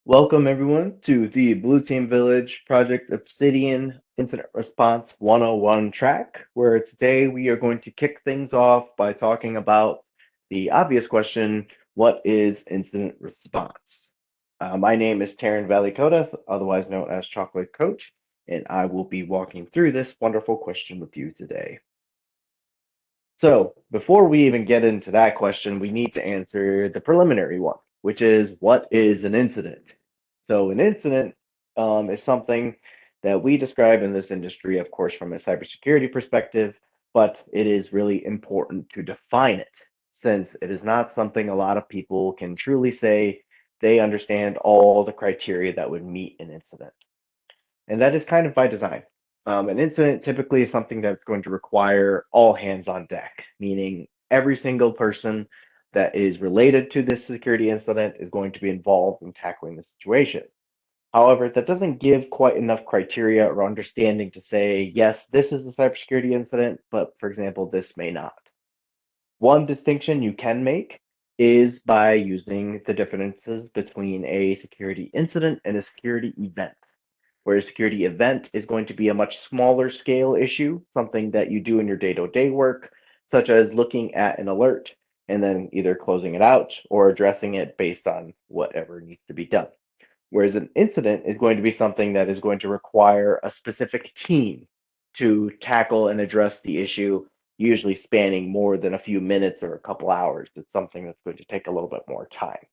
Welcome everyone to the Blue Team Village Project Obsidian Incident Response 101 track, where today we are going to kick things off by talking about the obvious question, what is incident response? My name is Taryn Valikota, otherwise known as Chocolate Coach, and I will be walking through this wonderful question with you today. So before we even get into that question, we need to answer the preliminary one, which is what is an incident? So an incident is something that we describe in this industry, of course, from a cybersecurity perspective, but it is really important to define it since it is not something a lot of people can truly say they understand all the criteria that would meet an incident. And that is kind of by design. An incident typically is something that's going to require all hands on deck, meaning every single person that is related to this security incident is going to be involved in tackling the situation. However, that doesn't give quite enough criteria or understanding to say, yes, this is a cybersecurity incident, but for example, this may not. One distinction you can make is by using the differences between a security incident and a security event, where a security event is going to be a much smaller scale issue, something that you do in your day-to-day work, such as looking at an alert and then either closing it out or addressing it based on whatever needs to be done. Whereas an incident is going to be something that is going to require a specific team to tackle and address the issue, usually spanning more than a few minutes or a couple hours. It's something that's going to take a little bit more time.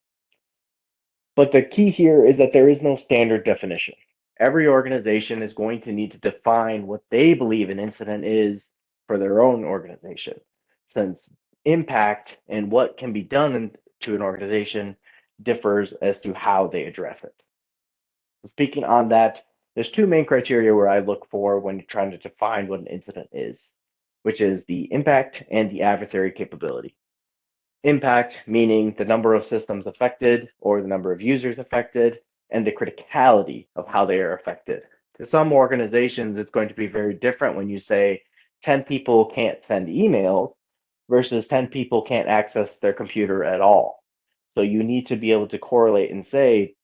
But the key here is that there is no standard definition. Every organization is going to need to define what they believe an incident is for their own organization, since impact and what can be done to an organization differs as to how they address it. Speaking on that, there's two main criteria where I look for when you're trying to define what an incident is, which is the impact and the adversary capability. Impact meaning the number of systems affected or the number of users affected, and the criticality of how they are affected. To some organizations, it's going to be very different when you say 10 people can't send emails versus 10 people can't access their computer at all. So you need to be able to correlate and say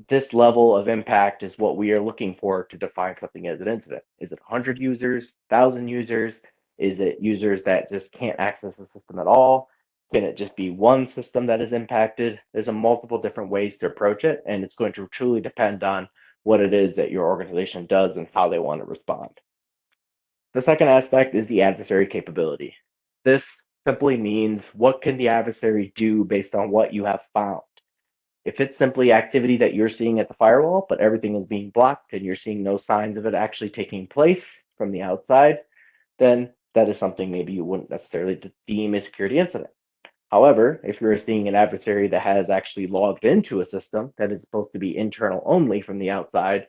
this level of impact is what we are looking for to define something as an incident. Is it 100 users, 1,000 users? Is it users that just can't access the system at all? Can it just be one system that is impacted? There's a multiple different ways to approach it, and it's going to truly depend on what it is that your organization does and how they want to respond. The second aspect is the adversary capability. This simply means what can the adversary do based on what you have found. If it's simply activity that you're seeing at the firewall, but everything is being blocked and you're seeing no signs of it actually taking place from the outside, then that is something maybe you wouldn't necessarily deem a security incident. However, if you're seeing an adversary that has actually logged into a system that is supposed to be internal only from the outside,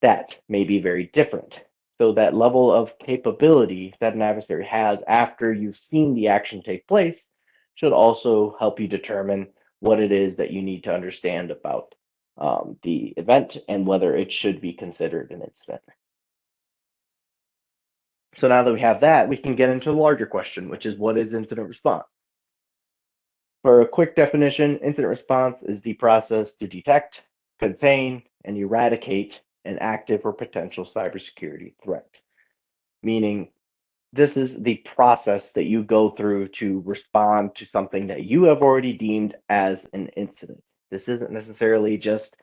that may be very different. So that level of capability that an adversary has after you've seen the action take place should also help you determine what it is that you need to understand about the event and whether it should be considered an incident. So now that we have that, we can get into the larger question, which is what is incident response? For a quick definition, incident response is the process to detect, contain, and eradicate an active or potential cybersecurity threat. Meaning, this is the process that you go through to respond to something that you have already deemed as an incident. This isn't necessarily just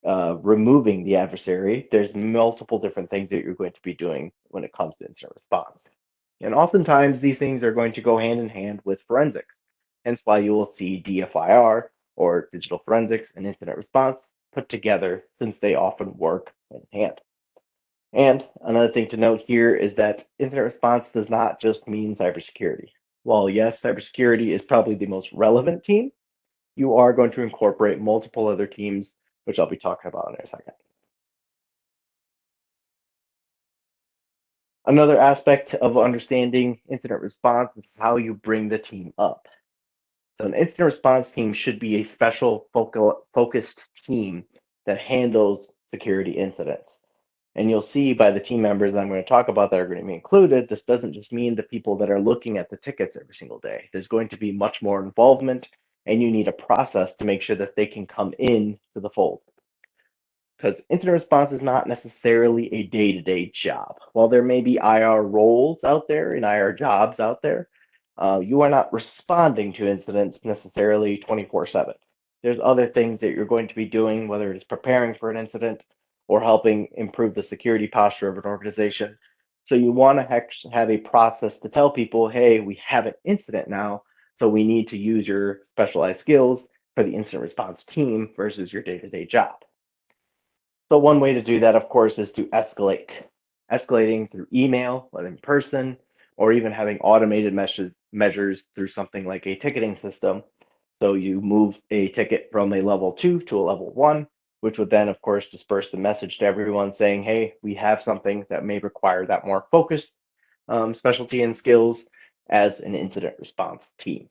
removing the adversary. There's multiple different things that you're going to be doing when it comes to incident response. And oftentimes, these things are going to go hand in hand with forensics. Hence why you will see DFIR or digital forensics and incident response put together since they often work hand in hand. And another thing to note here is that incident response does not just mean cybersecurity. While yes, cybersecurity is probably the most relevant team, you are going to incorporate multiple other teams, which I'll be talking about in a second. Another aspect of understanding incident response is how you bring the team up. So an incident response team should be a special focused team that handles security incidents. And you'll see by the team members I'm going to talk about that are going to be included, this doesn't just mean the people that are looking at the tickets every single day. There's going to be much more involvement, and you need a process to make sure that they can come in to the fold. because incident response is not necessarily a day-to-day job. While there may be IR roles out there and IR jobs out there, you are not responding to incidents necessarily 24/7. There's other things that you're going to be doing, whether it's preparing for an incident or helping improve the security posture of an organization. So you want to have a process to tell people, hey, we have an incident now, so we need to use your specialized skills for the incident response team versus your day-to-day job. So one way to do that, of course, is to escalate. Escalating through email, whether in person, or even having automated measures through something like a ticketing system. So you move a ticket from a level 2 to a level 1, which would then, of course, disperse the message to everyone saying, hey, we have something that may require that more focused specialty and skills as an incident response team.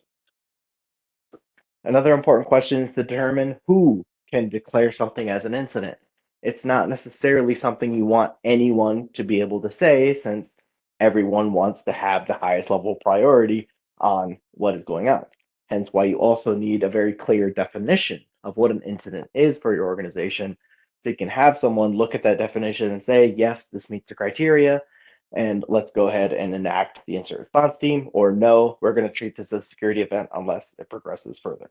Another important question is to determine who can declare something as an incident. It's not necessarily something you want anyone to be able to say, since everyone wants to have the highest level priority on what is going on. Hence why you also need a very clear definition of what an incident is for your organization. So you can have someone look at that definition and say, yes, this meets the criteria, and let's go ahead and enact the incident response team, or no, we're going to treat this as a security event unless it progresses further.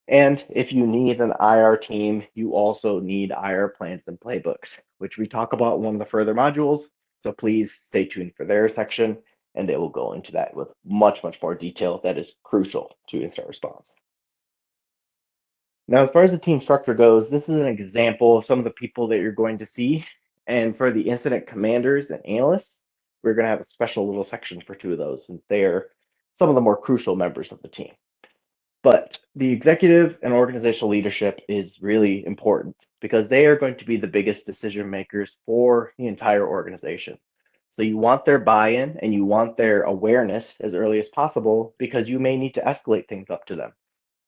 And if you need an IR team, you also need IR plans and playbooks, which we talk about in one of the further modules. So please stay tuned for their section, and they will go into that with much, much more detail that is crucial to incident response. Now, as far as the team structure goes, this is an example of some of the people that you're going to see. And for the incident commanders and analysts, we're going to have a special little section for two of those, and they're some of the more crucial members of the team. But the executive and organizational leadership is really important because they are going to be the biggest decision makers for the entire organization. So you want their buy-in and you want their awareness as early as possible, because you may need to escalate things up to them.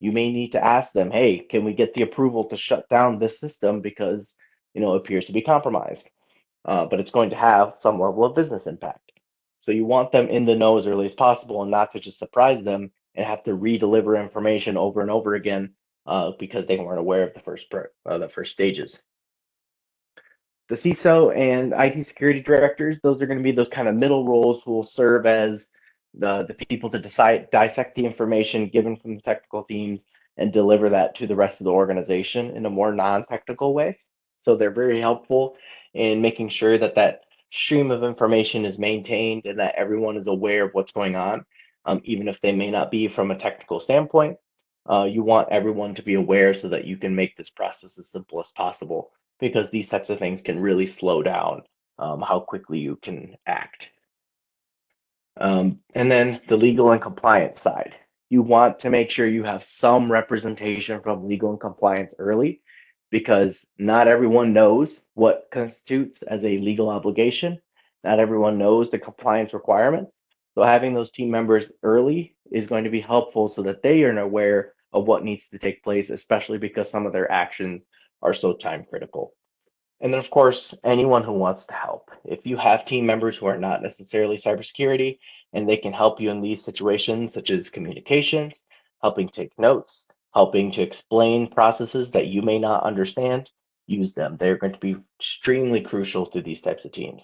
You may need to ask them, hey, can we get the approval to shut down this system because it appears to be compromised, but it's going to have some level of business impact. So you want them in the know as early as possible and not to just surprise them and have to re-deliver information over and over again because they weren't aware of the first stages. The CISO and IT security directors, those are going to be those kind of middle roles who will serve as the people to dissect the information given from the technical teams and deliver that to the rest of the organization in a more non-technical way. So they're very helpful in making sure that that stream of information is maintained and that everyone is aware of what's going on, even if they may not be from a technical standpoint. You want everyone to be aware so that you can make this process as simple as possible, because these types of things can really slow down how quickly you can act. And then the legal and compliance side. You want to make sure you have some representation from legal and compliance early, because not everyone knows what constitutes as a legal obligation. Not everyone knows the compliance requirements. So having those team members early is going to be helpful so that they are aware of what needs to take place, especially because some of their actions are so time critical. And then, of course, anyone who wants to help. If you have team members who are not necessarily cybersecurity and they can help you in these situations, such as communications, helping take notes, helping to explain processes that you may not understand, use them. They're going to be extremely crucial to these types of teams.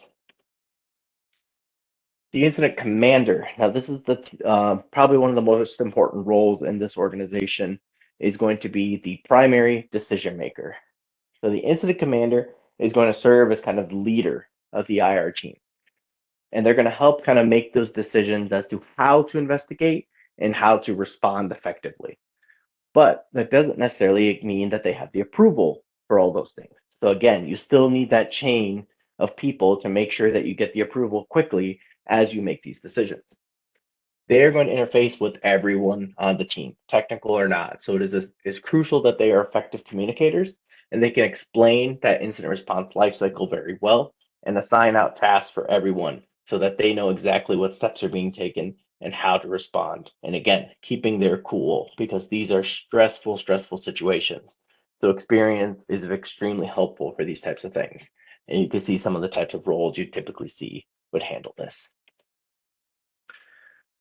The incident commander. Now, this is probably one of the most important roles in this organization, is going to be the primary decision maker. So the incident commander is going to serve as kind of the leader of the IR team. And they're going to help kind of make those decisions as to how to investigate and how to respond effectively. But that doesn't necessarily mean that they have the approval for all those things. So again, you still need that chain of people to make sure that you get the approval quickly as you make these decisions. They are going to interface with everyone on the team, technical or not. So it's crucial that they are effective communicators and they can explain that incident response lifecycle very well and assign out tasks for everyone so that they know exactly what steps are being taken and how to respond. And again, keeping their cool, because these are stressful situations. So experience is extremely helpful for these types of things. And you can see some of the types of roles you typically see would handle this.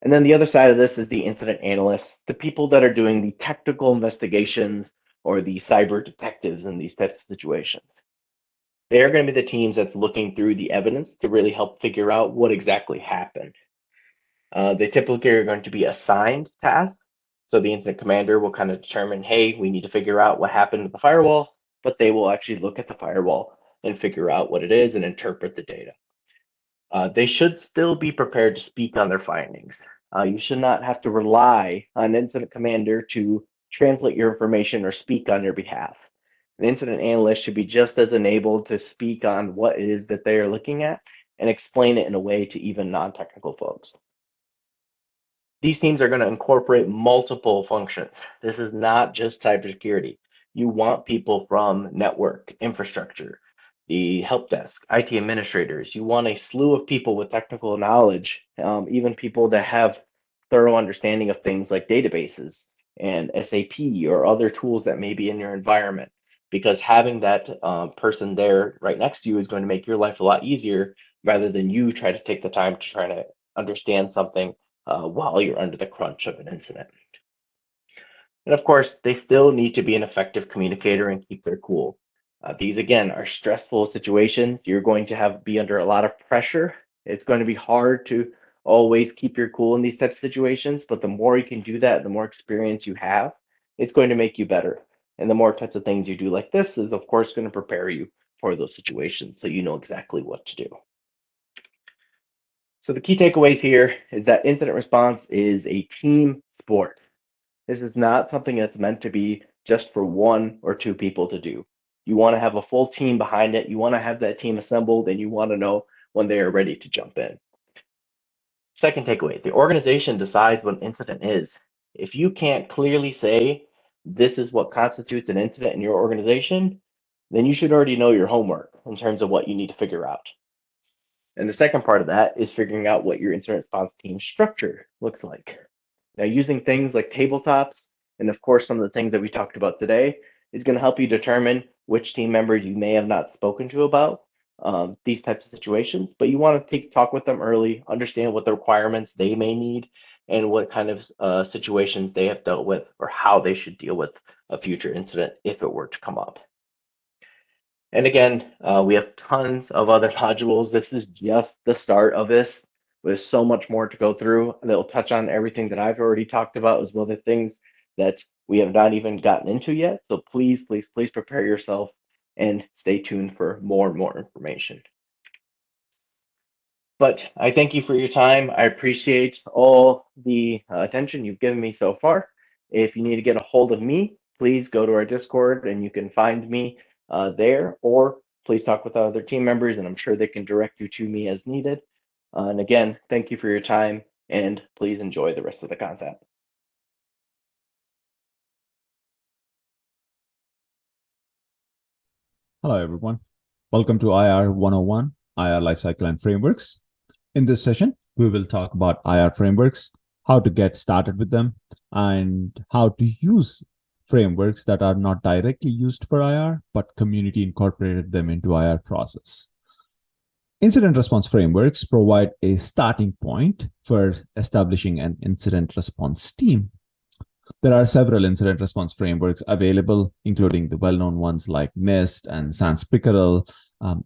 And then the other side of this is the incident analysts, the people that are doing the technical investigations or the cyber detectives in these types of situations. They're going to be the teams that's looking through the evidence to really help figure out what exactly happened. They typically are going to be assigned tasks. So the incident commander will kind of determine, hey, we need to figure out what happened to the firewall, but they will actually look at the firewall and figure out what it is and interpret the data. They should still be prepared to speak on their findings. You should not have to rely on incident commander to translate your information or speak on your behalf. An incident analyst should be just as enabled to speak on what it is that they are looking at and explain it in a way to even non-technical folks. These teams are going to incorporate multiple functions. This is not just cybersecurity. You want people from network, infrastructure, the help desk, IT administrators. You want a slew of people with technical knowledge, even people that have thorough understanding of things like databases and SAP or other tools that may be in your environment. Because having that person there right next to you is going to make your life a lot easier rather than you try to take the time to try to understand something while you're under the crunch of an incident. And of course, they still need to be an effective communicator and keep their cool. These, again, are stressful situations. You're going to be under a lot of pressure. It's going to be hard to always keep your cool in these types of situations, but the more you can do that, the more experience you have, it's going to make you better. And the more types of things you do like this is, of course, going to prepare you for those situations so you know exactly what to do. So the key takeaways here is that incident response is a team sport. This is not something that's meant to be just for one or two people to do. You want to have a full team behind it. You want to have that team assembled, and you want to know when they are ready to jump in. Second takeaway, the organization decides what an incident is. If you can't clearly say this is what constitutes an incident in your organization, then you should already know your homework in terms of what you need to figure out. And the second part of that is figuring out what your incident response team structure looks like. Now, using things like tabletops, and of course, some of the things that we talked about today, is going to help you determine which team members you may have not spoken to about these types of situations. But you want to talk with them early, understand what the requirements they may need, and what kind of situations they have dealt with, or how they should deal with a future incident if it were to come up. And again, we have tons of other modules. This is just the start of this. There's so much more to go through that will touch on everything that I've already talked about, as well as things that we have not even gotten into yet. So please, please, please prepare yourself and stay tuned for more and more information. But I thank you for your time. I appreciate all the attention you've given me so far. If you need to get a hold of me, please go to our Discord and you can find me there, or please talk with other team members and I'm sure they can direct you to me as needed. And again, thank you for your time and please enjoy the rest of the content. Hello, everyone. Welcome to IR 101, IR Lifecycle and Frameworks. In this session, we will talk about IR frameworks, how to get started with them, and how to use frameworks that are not directly used for IR, but community incorporated them into IR process. Incident response frameworks provide a starting point for establishing an incident response team. There are several incident response frameworks available, including the well-known ones like NIST and SANS Pickerel,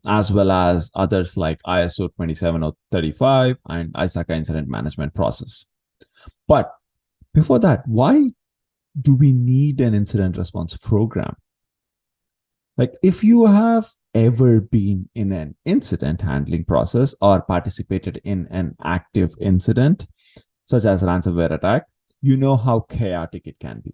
as well as others like ISO 27035 and ISACA Incident Management Process. But before that, why do we need an incident response program? Like, if you have ever been in an incident handling process or participated in an active incident, such as a ransomware attack, you know how chaotic it can be.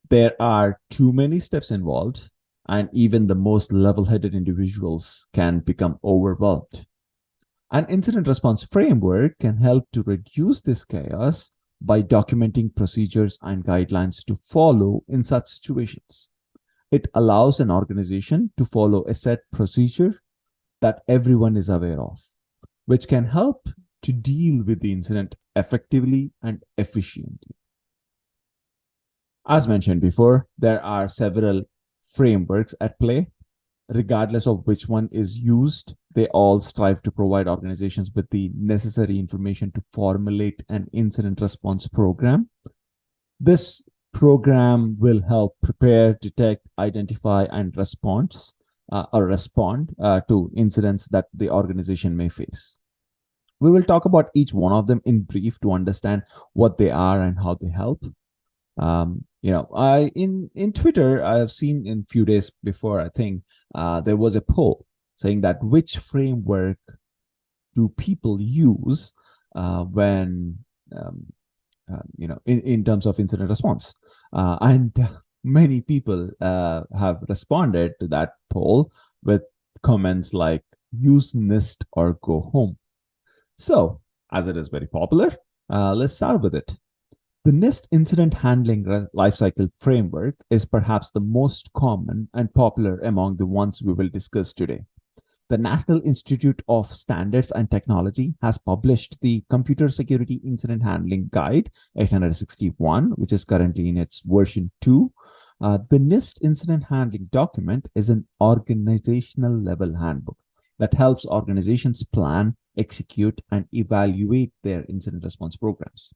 There are too many steps involved, and even the most level-headed individuals can become overwhelmed. An incident response framework can help to reduce this chaos by documenting procedures and guidelines to follow in such situations. It allows an organization to follow a set procedure that everyone is aware of, which can help to deal with the incident effectively and efficiently. As mentioned before, there are several frameworks at play. Regardless of which one is used, they all strive to provide organizations with the necessary information to formulate an incident response program. This program will help prepare, detect, identify, and respond to incidents that the organization may face. We will talk about each one of them in brief to understand what they are and how they help. I in Twitter, I have seen in few days before, I think there was a poll saying that which framework do people use when in terms of incident response, and many people have responded to that poll with comments like use NIST or go home. So, as it is very popular, let's start with it. The NIST incident handling lifecycle framework is perhaps the most common and popular among the ones we will discuss today. The National Institute of Standards and Technology has published the Computer Security Incident Handling Guide 861, which is currently in its version 2. The NIST incident handling document is an organizational level handbook that helps organizations plan, execute, and evaluate their incident response programs.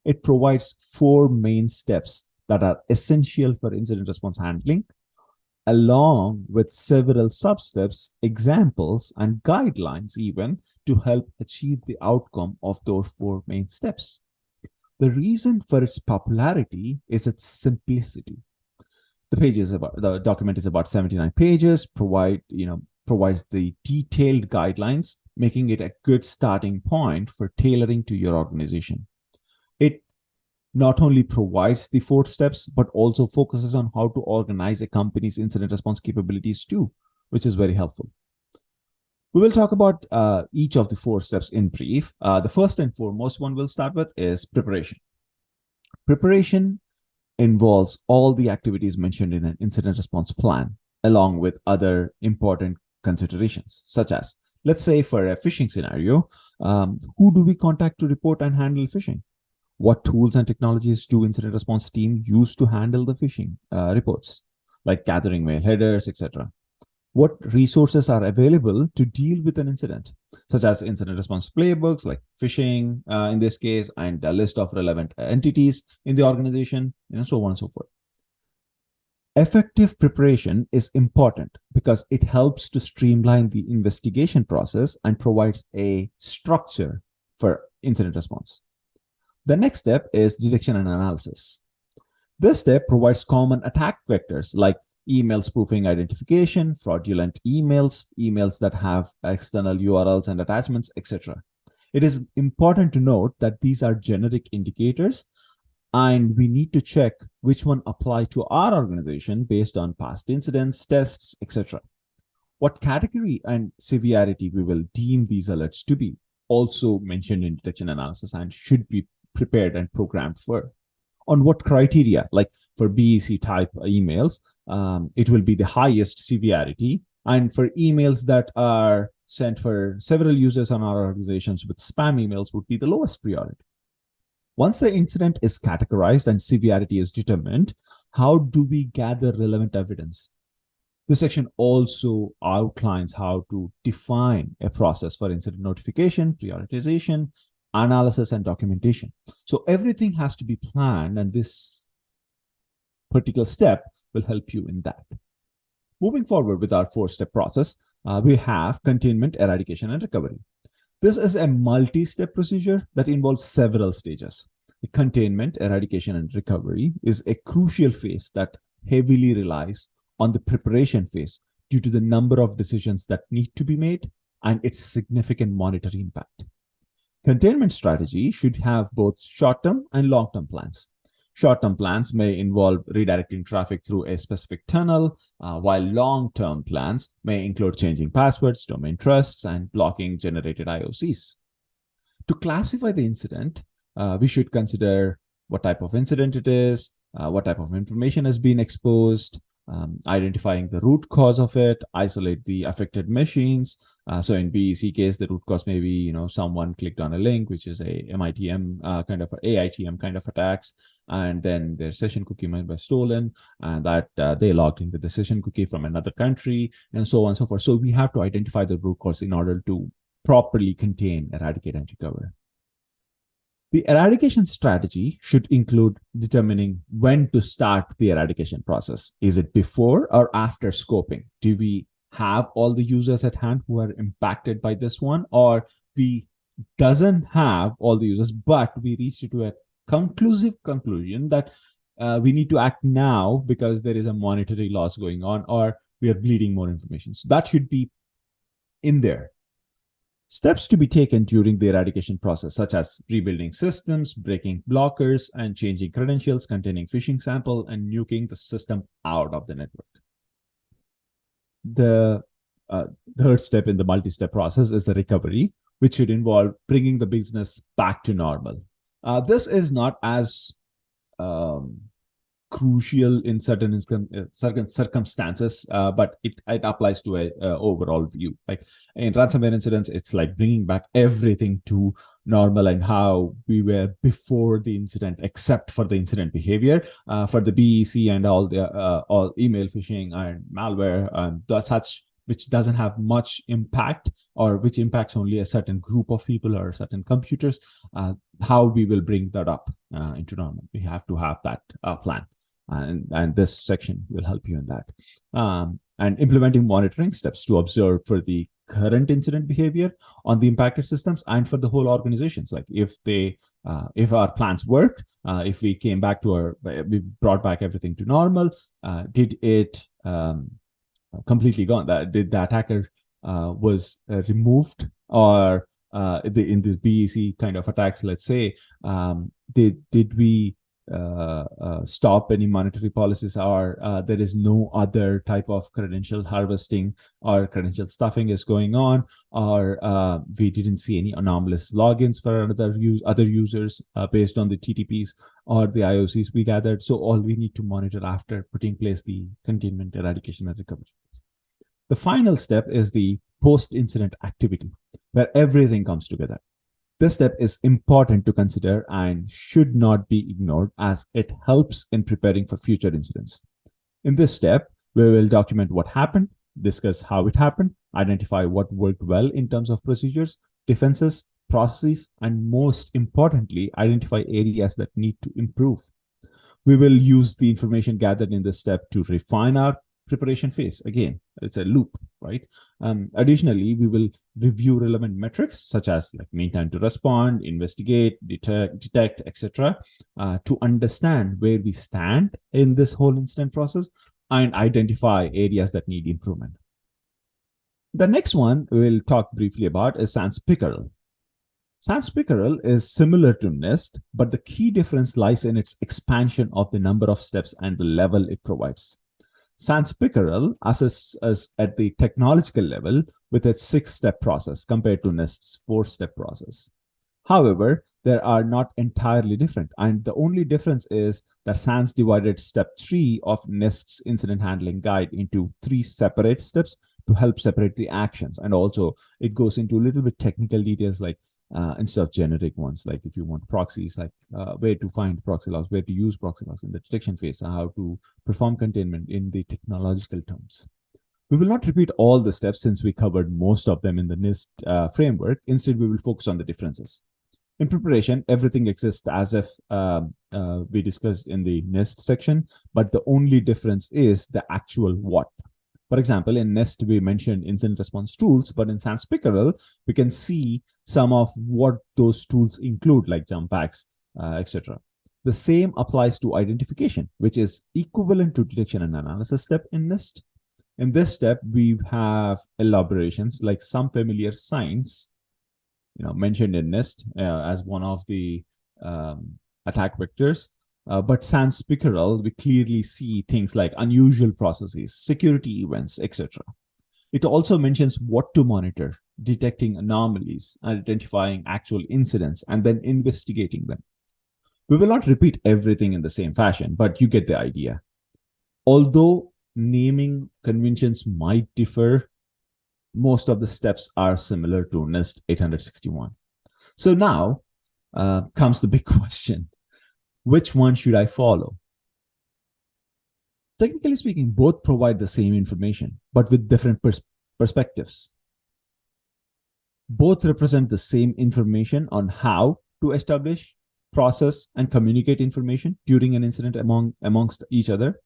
It provides 4 main steps that are essential for incident response handling, along with several sub-steps, examples, and guidelines even to help achieve the outcome of those 4 main steps. The reason for its popularity is its simplicity. The document is about 79 pages, provides the detailed guidelines, making it a good starting point for tailoring to your organization. It not only provides the 4 steps, but also focuses on how to organize a company's incident response capabilities too, which is very helpful. We will talk about each of the 4 steps in brief. The first and foremost one we'll start with is preparation. Preparation involves all the activities mentioned in an incident response plan, along with other important considerations, such as, let's say for a phishing scenario, who do we contact to report and handle phishing? What tools and technologies do incident response team use to handle the phishing reports, like gathering mail headers, etc.? What resources are available to deal with an incident, such as incident response playbooks, like phishing in this case, and a list of relevant entities in the organization, and so on and so forth. Effective preparation is important because it helps to streamline the investigation process and provides a structure for incident response. The next step is detection and analysis. This step provides common attack vectors like email spoofing identification, fraudulent emails, emails that have external URLs and attachments, etc. It is important to note that these are generic indicators, and we need to check which one apply to our organization based on past incidents, tests, etc. What category and severity we will deem these alerts to be also mentioned in detection analysis and should be prepared and programmed for. On what criteria, like for BEC type emails, it will be the highest severity, and for emails that are sent for several users on our organizations with spam emails would be the lowest priority. Once the incident is categorized and severity is determined, how do we gather relevant evidence? This section also outlines how to define a process for incident notification, prioritization, analysis, and documentation. So everything has to be planned, and this particular step will help you in that. Moving forward with our 4-step process, we have containment, eradication, and recovery. This is a multi-step procedure that involves several stages. The containment, eradication, and recovery is a crucial phase that heavily relies on the preparation phase due to the number of decisions that need to be made and its significant monetary impact. Containment strategy should have both short-term and long-term plans. Short-term plans may involve redirecting traffic through a specific tunnel, while long-term plans may include changing passwords, domain trusts, and blocking generated IOCs. To classify the incident, we should consider what type of incident it is, what type of information has been exposed, identifying the root cause of it, isolate the affected machines. So in BEC case, the root cause may be, someone clicked on a link, which is a MITM kind of AITM kind of attacks, and then their session cookie might be stolen, and that they logged in with the session cookie from another country, and so on and so forth. So we have to identify the root cause in order to properly contain, eradicate, and recover. The eradication strategy should include determining when to start the eradication process. Is it before or after scoping? Do we have all the users at hand who are impacted by this one, or we doesn't have all the users, but we reached to a conclusive conclusion that we need to act now because there is a monetary loss going on, or we are bleeding more information. So that should be in there. Steps to be taken during the eradication process, such as rebuilding systems, breaking blockers, and changing credentials containing phishing sample, and nuking the system out of the network. The third step in the multi-step process is the recovery, which should involve bringing the business back to normal. This is not as crucial in certain circumstances, but it applies to a overall view. Like in ransomware incidents, it's like bringing back everything to normal and how we were before the incident, except for the incident behavior. For the BEC and all the all email phishing and malware, such which doesn't have much impact, or which impacts only a certain group of people or certain computers, how we will bring that up into normal. We have to have that plan. And this section will help you in that. And implementing monitoring steps to observe for the current incident behavior on the impacted systems and for the whole organizations. Like if our plans worked, if we came back to we brought back everything to normal, did it completely gone? Did the attacker was removed, or in this BEC kind of attacks, let's say, did we stop any monetary policies, or there is no other type of credential harvesting or credential stuffing is going on, or we didn't see any anomalous logins for other users based on the TTPs or the IOCs we gathered. So all we need to monitor after putting in place the containment, eradication, and recovery. The final step is the post-incident activity, where everything comes together. This step is important to consider and should not be ignored, as it helps in preparing for future incidents. In this step, we will document what happened, discuss how it happened, identify what worked well in terms of procedures, defenses, processes, and most importantly, identify areas that need to improve. We will use the information gathered in this step to refine our preparation phase. Again, it's a loop, right? Additionally, we will review relevant metrics such as like mean time to respond, investigate, detect, etc., to understand where we stand in this whole incident process and identify areas that need improvement. The next one we'll talk briefly about is SANS Pickerel. SANS Pickerel is similar to NIST, but the key difference lies in its expansion of the number of steps and the level it provides. SANS Pickerel assesses us at the technological level with its 6-step process compared to NIST's 4-step process. However, they are not entirely different, and the only difference is that SANS divided step 3 of NIST's incident handling guide into 3 separate steps to help separate the actions, and also it goes into a little bit technical details like instead of generic ones, like if you want proxies, like where to find proxy logs, where to use proxy logs in the detection phase, and how to perform containment in the technological terms. We will not repeat all the steps since we covered most of them in the NIST framework. Instead, we will focus on the differences. In preparation, everything exists as if we discussed in the NIST section, but the only difference is the actual what. For example, in NIST, we mentioned incident response tools, but in SANS Pickerel, we can see some of what those tools include, like jump packs, etc. The same applies to identification, which is equivalent to detection and analysis step in NIST. In this step, we have elaborations like some familiar signs, mentioned in NIST as one of the attack vectors. But SANS Pickerel, we clearly see things like unusual processes, security events, etc. It also mentions what to monitor, detecting anomalies, identifying actual incidents, and then investigating them. We will not repeat everything in the same fashion, but you get the idea. Although naming conventions might differ, most of the steps are similar to NIST 861. So now comes the big question. Which one should I follow? Technically speaking, both provide the same information, but with different perspectives. Both represent the same information on how to establish process, and communicate information during an incident amongst each other.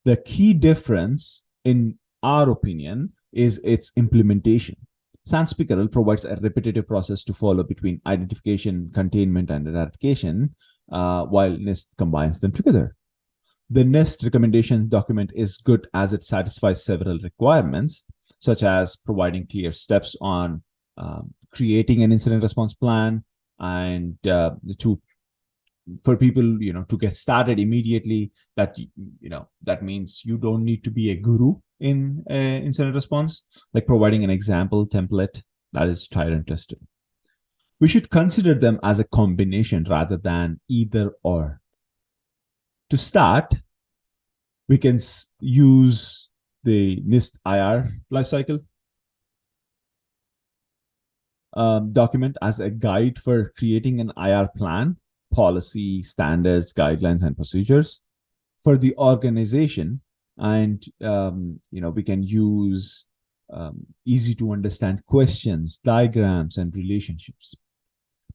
The key difference, in our opinion, is its implementation. SANS Pickerel provides a repetitive process to follow between identification, containment, and eradication, while NIST combines them together. The NIST recommendation document is good as it satisfies several requirements, such as providing clear steps on creating an incident response plan, and for people to get started immediately. That means you don't need to be a guru in incident response, like providing an example template that is tried and tested. We should consider them as a combination rather than either or. To start, we can use the NIST IR lifecycle document as a guide for creating an IR plan, policy, standards, guidelines, and procedures for the organization. And we can use easy to understand questions, diagrams, and relationships.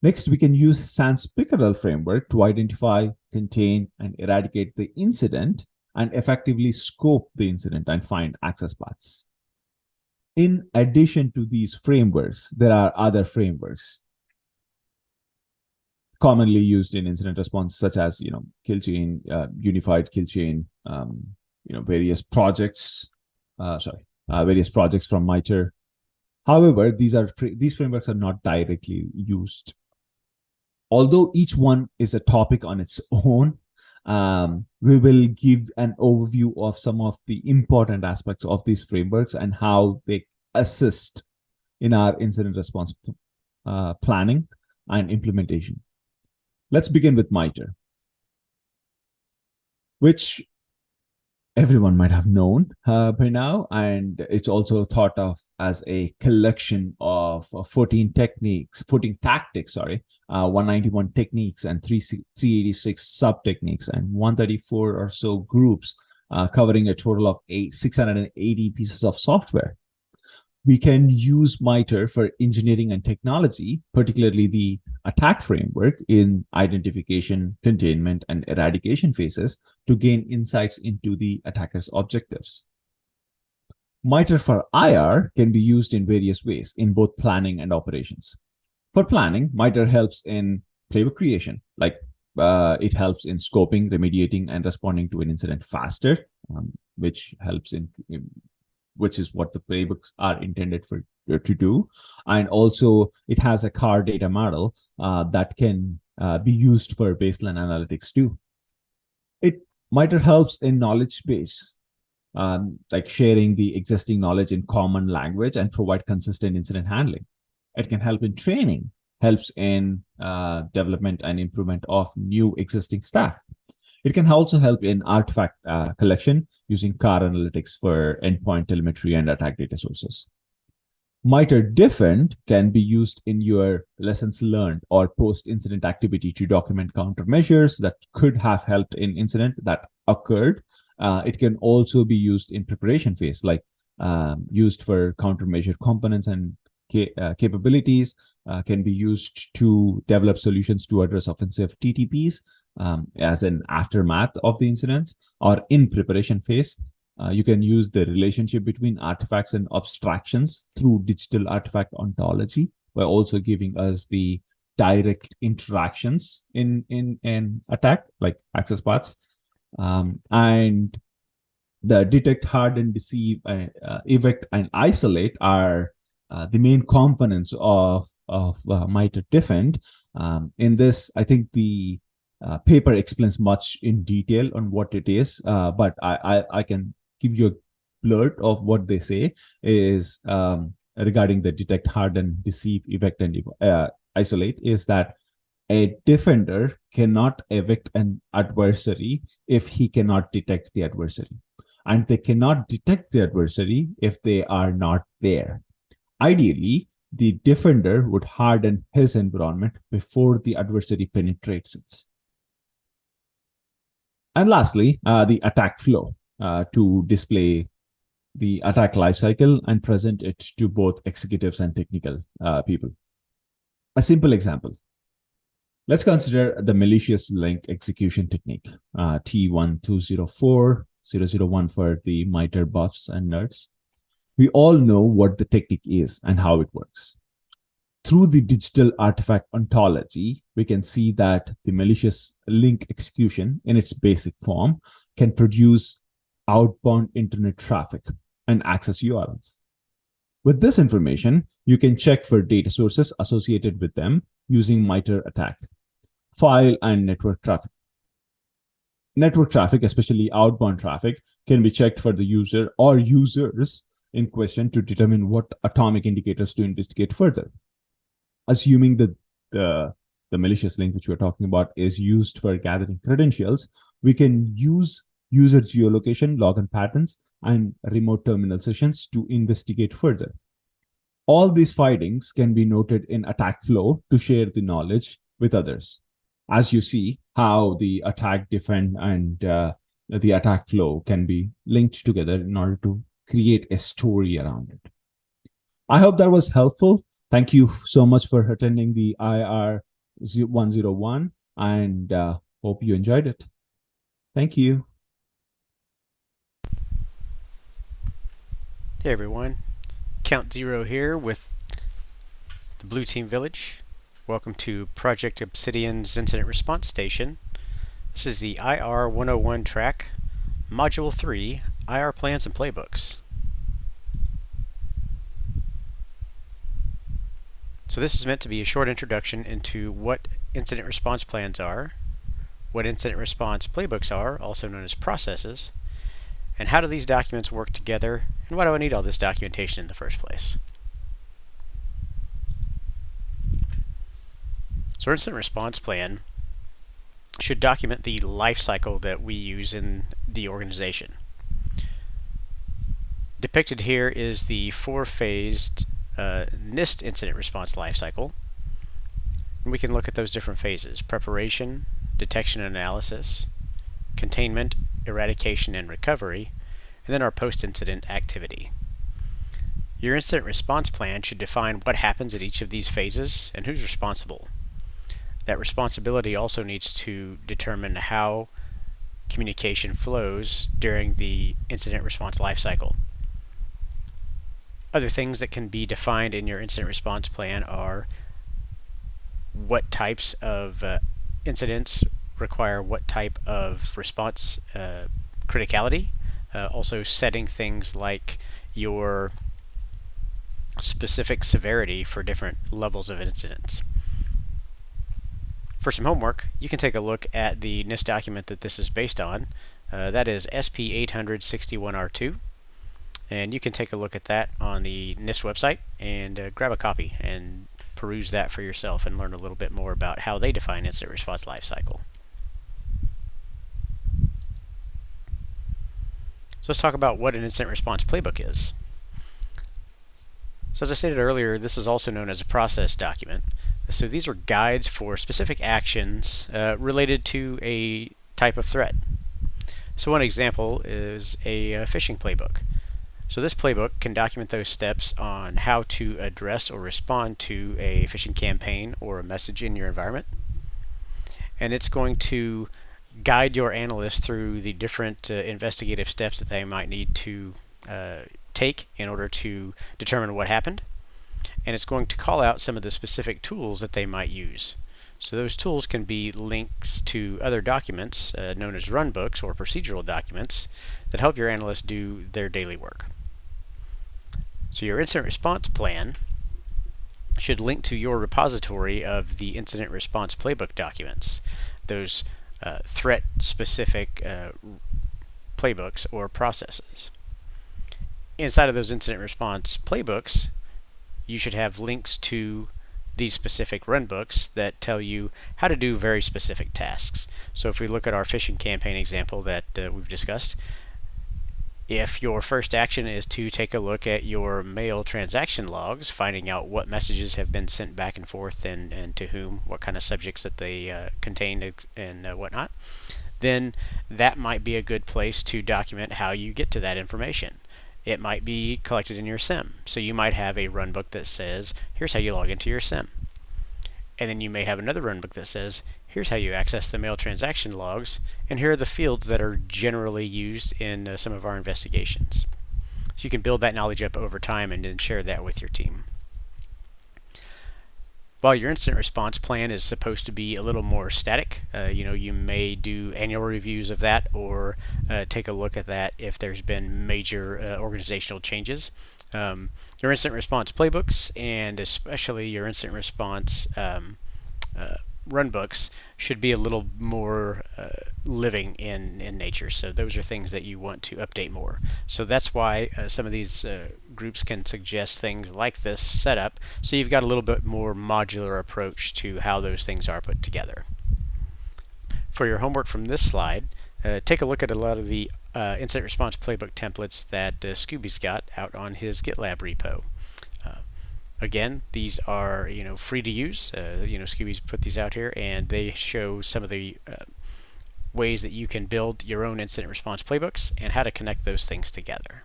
Next, we can use SANS Pickerel framework to identify, contain, and eradicate the incident and effectively scope the incident and find access paths. In addition to these frameworks, there are other frameworks commonly used in incident response, such as kill chain, unified kill chain, various projects from MITRE. However, these frameworks are not directly used. Although each one is a topic on its own, we will give an overview of some of the important aspects of these frameworks and how they assist in our incident response planning and implementation. Let's begin with MITRE, which everyone might have known by now, and it's also thought of as a collection of 14 tactics, 191 techniques, and 386 sub-techniques, and 134 or so groups, covering a total of 680 pieces of software. We can use MITRE for engineering and technology, particularly the attack framework in identification, containment, and eradication phases to gain insights into the attacker's objectives. MITRE for IR can be used in various ways in both planning and operations. For planning, MITRE helps in playbook creation, like it helps in scoping, remediating, and responding to an incident faster, which is what the playbooks are intended to do. And also, it has a CAR data model that can be used for baseline analytics too. MITRE helps in knowledge base, like sharing the existing knowledge in common language and provide consistent incident handling. It can help in training, helps in development and improvement of new existing staff. It can also help in artifact collection using CAR analytics for endpoint telemetry and attack data sources. MITRE Defend can be used in your lessons learned or post-incident activity to document countermeasures that could have helped in incident that occurred. It can also be used in preparation phase, like used for countermeasure components and capabilities, can be used to develop solutions to address offensive TTPs as an aftermath of the incidents, or in preparation phase. You can use the relationship between artifacts and abstractions through digital artifact ontology by also giving us the direct interactions in an attack, like access paths. And the detect, harden, deceive, evict, and isolate are the main components of MITRE Defend. In this, I think the paper explains much in detail on what it is, but I can give you a blurt of what they say is regarding the detect, harden, deceive, evict, and isolate, is that a defender cannot evict an adversary if he cannot detect the adversary. And they cannot detect the adversary if they are not there. Ideally, the defender would harden his environment before the adversary penetrates it. And lastly, the attack flow to display the attack lifecycle and present it to both executives and technical people. A simple example. Let's consider the malicious link execution technique, T1204001 for the MITRE buffs and nerds. We all know what the technique is and how it works. Through the digital artifact ontology, we can see that the malicious link execution in its basic form can produce outbound internet traffic and access URLs. With this information, you can check for data sources associated with them using MITRE attack, file and network traffic. Network traffic, especially outbound traffic, can be checked for the user or users in question to determine what atomic indicators to investigate further. Assuming that the malicious link which we're talking about is used for gathering credentials, we can use user geolocation, login patterns, and remote terminal sessions to investigate further. All these findings can be noted in attack flow to share the knowledge with others. As you see how the attack, defend, and the attack flow can be linked together in order to create a story around it. I hope that was helpful. Thank you so much for attending the IR 101 and hope you enjoyed it. Thank you. Hey everyone, Count Zero here with the Blue Team Village. Welcome to Project Obsidian's Incident Response Station. This is the IR 101 track, Module 3, IR Plans and Playbooks. So this is meant to be a short introduction into what incident response plans are, what incident response playbooks are, also known as processes, and how do these documents work together, and why do I need all this documentation in the first place? So our incident response plan should document the life cycle that we use in the organization. Depicted here is the four-phased NIST incident response life cycle. And we can look at those different phases: preparation, detection and analysis, containment, eradication and recovery, and then our post-incident activity. Your incident response plan should define what happens at each of these phases and who's responsible. That responsibility also needs to determine how communication flows during the incident response lifecycle. Other things that can be defined in your incident response plan are what types of incidents require what type of response criticality. Also setting things like your specific severity for different levels of incidents. For some homework, you can take a look at the NIST document that this is based on. That is SP 861R2. And you can take a look at that on the NIST website and grab a copy and peruse that for yourself and learn a little bit more about how they define incident response lifecycle. So let's talk about what an incident response playbook is. So as I stated earlier, this is also known as a process document. So these are guides for specific actions related to a type of threat. So one example is a phishing playbook. So this playbook can document those steps on how to address or respond to a phishing campaign or a message in your environment. And it's going to guide your analyst through the different investigative steps that they might need to take in order to determine what happened. And it's going to call out some of the specific tools that they might use. So those tools can be links to other documents known as runbooks or procedural documents that help your analyst do their daily work. So your incident response plan should link to your repository of the incident response playbook documents, those threat-specific playbooks or processes. Inside of those incident response playbooks, you should have links to these specific runbooks that tell you how to do very specific tasks. So if we look at our phishing campaign example that we've discussed, if your first action is to take a look at your mail transaction logs, finding out what messages have been sent back and forth and to whom, what kind of subjects that they contain and whatnot, then that might be a good place to document how you get to that information. It might be collected in your SIM. So you might have a runbook that says, here's how you log into your SIM. And then you may have another runbook that says, here's how you access the mail transaction logs, and here are the fields that are generally used in some of our investigations. So you can build that knowledge up over time and then share that with your team. While your incident response plan is supposed to be a little more static, you may do annual reviews of that or take a look at that if there's been major organizational changes. Your incident response playbooks and especially your incident response runbooks should be a little more living in nature. So those are things that you want to update more. So that's why some of these groups can suggest things like this setup, so you've got a little bit more modular approach to how those things are put together. For your homework from this slide, take a look at a lot of the incident response playbook templates that Scooby's got out on his GitLab repo. Again, these are free to use. Scooby's put these out here, and they show some of the ways that you can build your own incident response playbooks and how to connect those things together.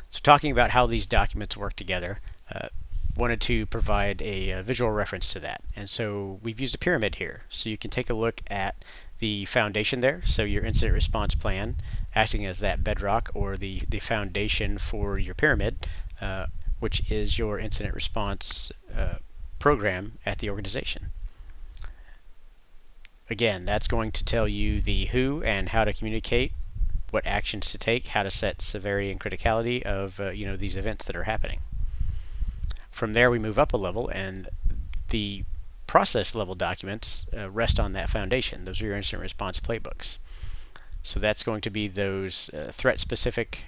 So talking about how these documents work together, wanted to provide a visual reference to that. And so we've used a pyramid here. So you can take a look at the foundation there, so your incident response plan acting as that bedrock or the foundation for your pyramid, which is your incident response program at the organization. Again, that's going to tell you the who and how to communicate, what actions to take, how to set severity and criticality of these events that are happening. From there we move up a level, and the process level documents rest on that foundation. Those are your incident response playbooks. So that's going to be those threat specific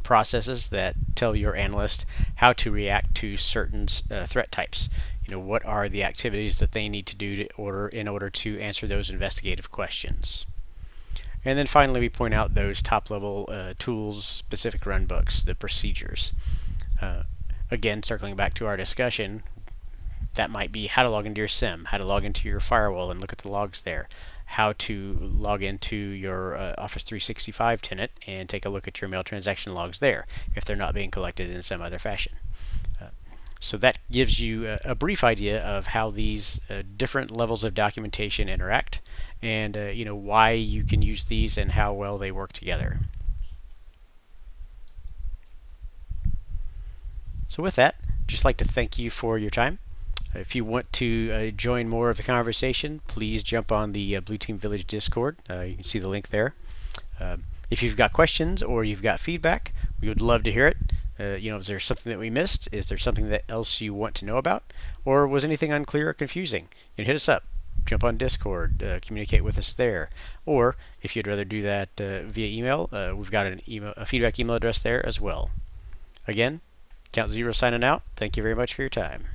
processes that tell your analyst how to react to certain threat types. What are the activities that they need to do in order to answer those investigative questions. And then finally we point out those top level tools specific runbooks, the procedures. Again, circling back to our discussion, that might be how to log into your SIM, how to log into your firewall and look at the logs there, how to log into your Office 365 tenant and take a look at your mail transaction logs there if they're not being collected in some other fashion. So that gives you a brief idea of how these different levels of documentation interact and why you can use these and how well they work together. So with that, just like to thank you for your time. If you want to join more of the conversation, please jump on the Blue Team Village Discord. You can see the link there. If you've got questions or you've got feedback, we would love to hear it. Is there something that we missed? Is there something that else you want to know about? Or was anything unclear or confusing? Hit us up. Jump on Discord. Communicate with us there. Or if you'd rather do that via email, we've got a feedback email address there as well. Again, Count Zero signing out. Thank you very much for your time.